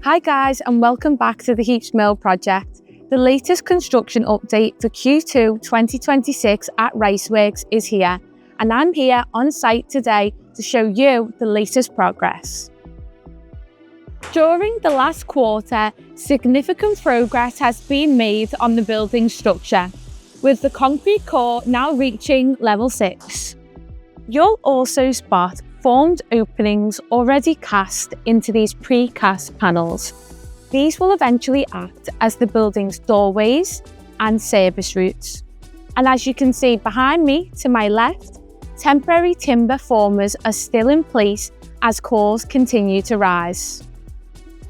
Hi guys, and welcome back to the Heaps Mill project. The latest construction update for Q2 2026 at RWinvest is here, and I'm here on site today to show you the latest progress. During the last quarter, significant progress has been made on the building structure, with the concrete core now reaching level 6. You'll also spot formed openings already cast into these precast panels. These will eventually act as the building's doorways and service routes. And as you can see behind me to my left, temporary timber formers are still in place as cores continue to rise.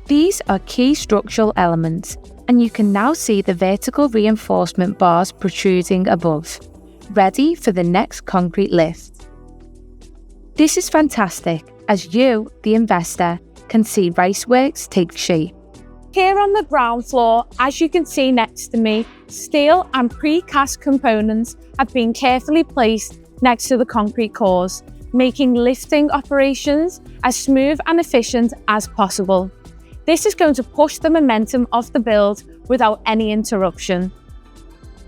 These are key structural elements, and you can now see the vertical reinforcement bars protruding above, ready for the next concrete lift. This is fantastic, as you, the investor, can see RWinvest take shape. Here on the ground floor, as you can see next to me, steel and precast components have been carefully placed next to the concrete cores, making lifting operations as smooth and efficient as possible. This is going to push the momentum of the build without any interruption.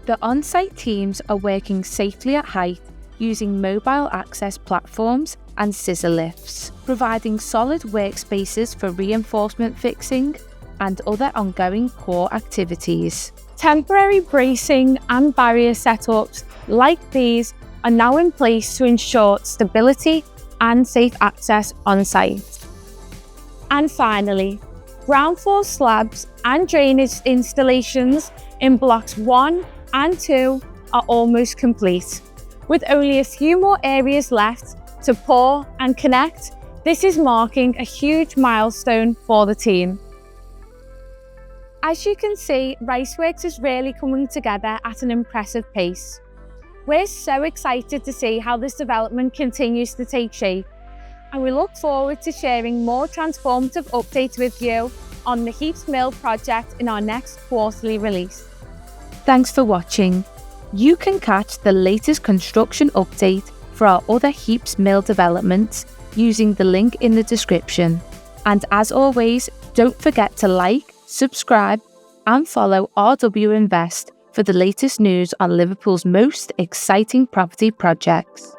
The on-site teams are working safely at height using mobile access platforms and scissor lifts, providing solid workspaces for reinforcement fixing and other ongoing core activities. Temporary bracing and barrier setups like these are now in place to ensure stability and safe access on site. And finally, ground floor slabs and drainage installations in blocks 1 and 2 are almost complete. With only a few more areas left to pour and connect, this is marking a huge milestone for the team. As you can see, RWinvest is really coming together at an impressive pace. We're so excited to see how this development continues to take shape, and we look forward to sharing more transformative updates with you on the Heaps Mill project in our next quarterly release. Thanks for watching. You can catch the latest construction update for our other Heaps Mill developments using the link in the description. And as always, don't forget to like, subscribe and follow RWinvest for the latest news on Liverpool's most exciting property projects.